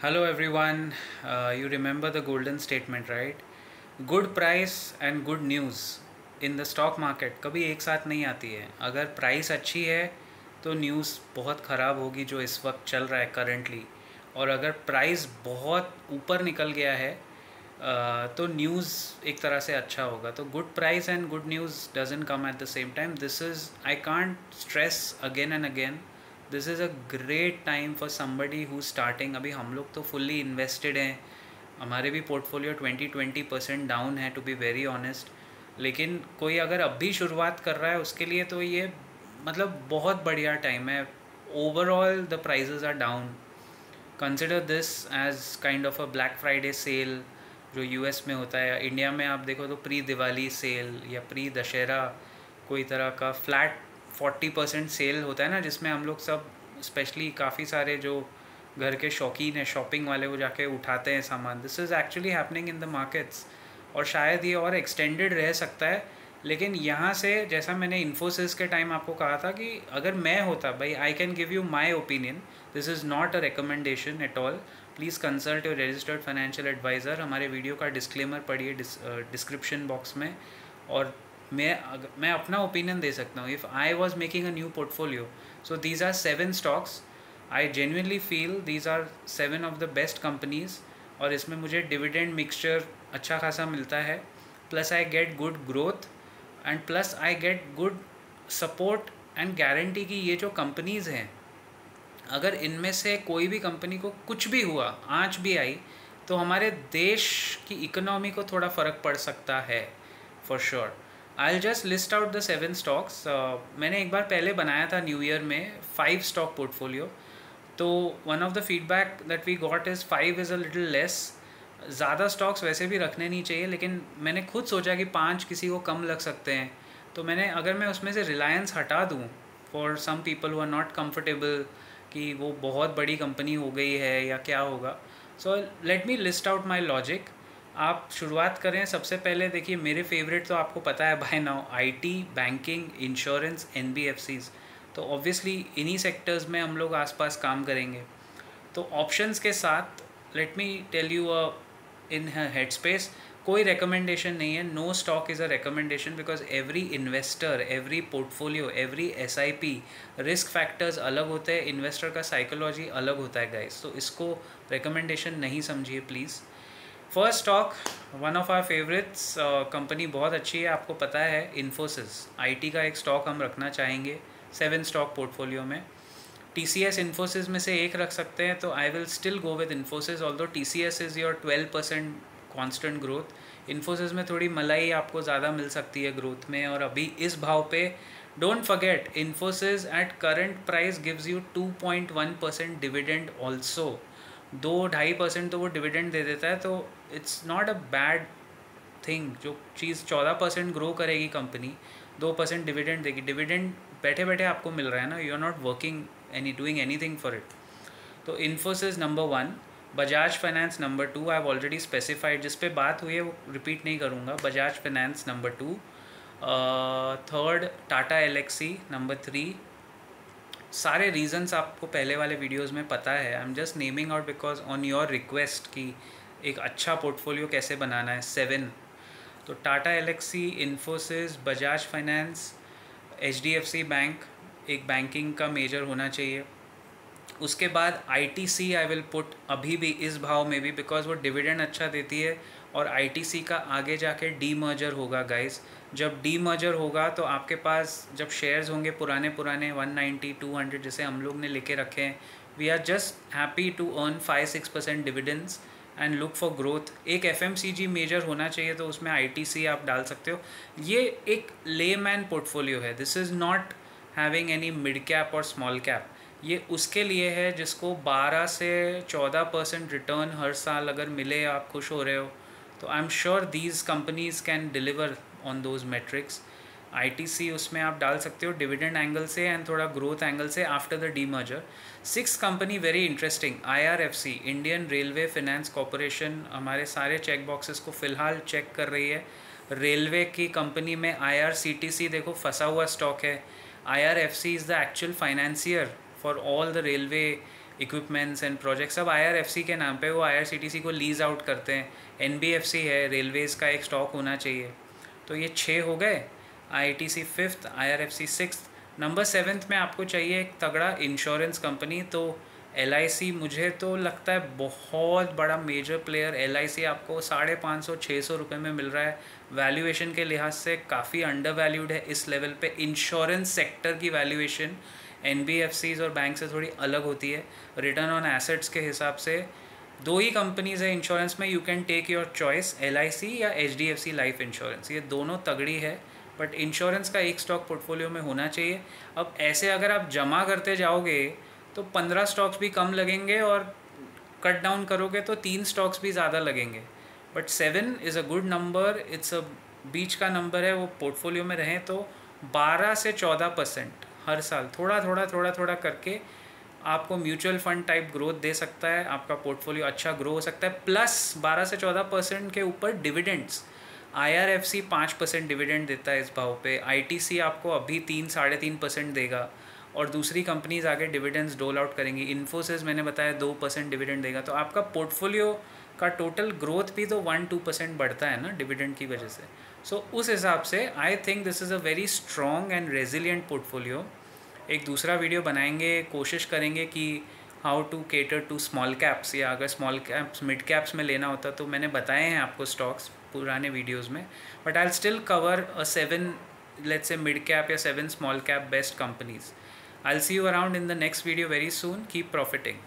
Hello everyone. You remember the golden statement, right? Good price and good news in the stock market कभी एक साथ नहीं आती है. अगर प्राइस अच्छी है तो न्यूज़ बहुत ख़राब होगी जो इस वक्त चल रहा है करंटली. और अगर प्राइस बहुत ऊपर निकल गया है तो न्यूज़ एक तरह से अच्छा होगा. तो good price and good news doesn't come at the same time. This is I can't stress again and again. This is a great time for somebody who starting. अभी हम लोग तो फुल्ली इन्वेस्टेड हैं. हमारे भी पोर्टफोलियो 20% डाउन है to be very honest. लेकिन कोई अगर अब भी शुरुआत कर रहा है उसके लिए तो ये मतलब बहुत बढ़िया टाइम है. Overall the prices are down. Consider this as kind of a Black Friday sale जो यूएस में होता है. इंडिया में आप देखो तो प्री दिवाली सेल या प्री दशहरा कोई तरह का फ्लैट 40% सेल होता है ना, जिसमें हम लोग सब स्पेशली काफ़ी सारे जो घर के शौकीन है शॉपिंग वाले वो जाके उठाते हैं सामान. This is actually happening in the markets और शायद ये और एक्सटेंडेड रह सकता है. लेकिन यहाँ से जैसा मैंने इन्फोसिस के टाइम आपको कहा था कि अगर मैं होता भाई I can give you my opinion. This is not a recommendation at all. Please consult your registered financial adviser. हमारे वीडियो का डिस्क्लेमर पढ़िए डिस्क्रिप्शन बॉक्स में. और मैं अपना ओपिनियन दे सकता हूँ. If I was making a new portfolio so these are 7 stocks. I genuinely feel these are 7 of the best companies. और इसमें मुझे डिविडेंड मिक्सचर अच्छा खासा मिलता है. Plus I get good growth and plus I get good support and guarantee कि ये जो कंपनीज़ हैं अगर इनमें से कोई भी कंपनी को कुछ भी हुआ आँच भी आई तो हमारे देश की इकोनॉमी को थोड़ा फ़र्क पड़ सकता है for sure. I will just list out the 7 stocks. मैंने एक बार पहले बनाया था न्यू ईयर में 5 स्टॉक पोर्टफोलियो. तो one of the feedback that we got is 5 is a little less. ज़्यादा स्टॉक्स वैसे भी रखने नहीं चाहिए, लेकिन मैंने खुद सोचा कि 5 किसी को कम लग सकते हैं. तो मैंने अगर मैं उसमें से रिलायंस हटा दूँ for some people who are not comfortable कि वो बहुत बड़ी कंपनी हो गई है या क्या होगा. So let me list out my logic. आप शुरुआत करें. सबसे पहले देखिए मेरे फेवरेट तो आपको पता है by now IT, banking, insurance, NBFCs. तो ऑब्वियसली इन्हीं सेक्टर्स में हम लोग आसपास काम करेंगे. तो ऑप्शंस के साथ let me tell you in head space कोई रिकमेंडेशन नहीं है. No stock is a recommendation because every investor, every portfolio, every SIP risk factors अलग होते हैं. इन्वेस्टर का साइकोलॉजी अलग होता है गाइस. तो इसको रिकमेंडेशन नहीं समझिए please. First stock one of our favourites. Company बहुत अच्छी है, आपको पता है, इन्फोसिस. आईटी का एक स्टॉक हम रखना चाहेंगे 7 स्टॉक पोर्टफोलियो में. TCS इन्फोसिस में से एक रख सकते हैं तो I will still go with Infosys. Although TCS is your 12% constant growth. Infosys में थोड़ी मलाई आपको ज़्यादा मिल सकती है ग्रोथ में. और अभी इस भाव पे don't forget Infosys at current price gives you 2.1% dividend also. 2-2.5% तो वो डिविडेंड दे देता है. तो it's not a bad thing. जो चीज़ 14% ग्रो करेगी कंपनी 2% डिविडेंड देगी. डिविडेंड बैठे बैठे आपको मिल रहा है ना. You are not working any doing anything for it. तो Infosys number 1. Bajaj finance number 2. I have already specified. जिस पे बात हुई है वो रिपीट नहीं करूँगा. Bajaj finance number 2. Third Tata Elxsi number 3. सारे रीजंस आपको पहले वाले वीडियोस में पता है. I am just naming out because on your request कि एक अच्छा पोर्टफोलियो कैसे बनाना है. 7. तो Tata Elxsi, Infosys, Bajaj finance, HDFC bank एक बैंकिंग का मेजर होना चाहिए. उसके बाद ITC आई विल पुट अभी भी इस भाव में भी बिकॉज वो डिविडेंड अच्छा देती है. और ITC का आगे जाके डी मर्जर होगा गाइस. जब डी मर्जर होगा तो आपके पास जब शेयर्स होंगे पुराने 190, 200 जैसे हम लोग ने लेके रखे हैं, we are just happy to earn 5-6% dividends and look for growth. एक FMCG मेजर होना चाहिए तो उसमें ITC आप डाल सकते हो. ये एक लेमैन पोर्टफोलियो है. This is not having any mid cap और स्मॉल कैप. ये उसके लिए है जिसको 12 से 14% रिटर्न हर साल अगर मिले, आप खुश हो रहे हो. तो I am sure these companies can deliver on those matrix. ITC उसमें आप डाल सकते हो डिविडेंड एंगल से एंड थोड़ा ग्रोथ एंगल से after the D merger. 6 company very interesting. IRFC, Indian railway finance corporation, हमारे सारे चेक बॉक्सेस को फ़िलहाल चेक कर रही है. रेलवे की कंपनी में IRCTC देखो फंसा हुआ स्टॉक है. IRFC is the actual financier for all the railway equipments and project सब IRFC के नाम पे, वो IRCTC को लीज आउट करते हैं। NBFC है, रेलवेज़ का एक स्टॉक होना चाहिए। तो ये 6 हो गए, IITC 5th, IRFC 6th। Number 7th में आपको चाहिए एक तगड़ा इंश्योरेंस कंपनी। तो LIC मुझे तो लगता है बहुत बड़ा मेजर प्लेयर। LIC आपको 550-600 रुपये में मिल रहा है। वैल्यूएशन के लिहाज से काफ़ी अंडर वैल्यूड है इस लेवल पे। इंश्योरेंस सेक्टर की वैल्यूएशन NBFCs और बैंक से थोड़ी अलग होती है। रिटर्न ऑन एसेट्स के हिसाब से 2 ही कंपनीज़ है इंश्योरेंस में, you can take your choice, LIC या HDFC लाइफ इंश्योरेंस। ये दोनों तगड़ी है, बट इंश्योरेंस का एक स्टॉक पोर्टफोलियो में होना चाहिए। अब ऐसे अगर आप जमा करते जाओगे तो 15 स्टॉक्स भी कम लगेंगे, और कट डाउन करोगे तो 3 स्टॉक्स भी ज़्यादा लगेंगे। But 7 is a good number, it's a बीच का नंबर है। वो पोर्टफोलियो में रहें तो 12 से 14% हर साल थोड़ा थोड़ा थोड़ा थोड़ा करके आपको म्यूचुअल फंड टाइप ग्रोथ दे सकता है। आपका पोर्टफोलियो अच्छा ग्रो हो सकता है। प्लस 12 से 14% के ऊपर डिविडेंड्स। IRFC 5% डिविडेंड देता है इस भाव पे। ITC आपको अभी 3-3.5% देगा, और दूसरी कंपनीज आगे डिविडेंड्स डोल आउट करेंगी। इन्फोसिस मैंने बताया 2% डिविडेंड देगा। तो आपका पोर्टफोलियो का टोटल ग्रोथ भी तो 1-2% बढ़ता है ना डिविडेंड की वजह से। सो उस हिसाब से I think this is a very strong and resilient portfolio. एक दूसरा वीडियो बनाएंगे, कोशिश करेंगे कि how to cater to small caps, या अगर स्मॉल कैप्स मिड कैप्स में लेना होता तो मैंने बताए हैं आपको स्टॉक्स पुराने वीडियोस में। But I still cover 7 let's say mid cap या 7 small cap best companies. I'll see you around in the next video very soon. Keep profiting.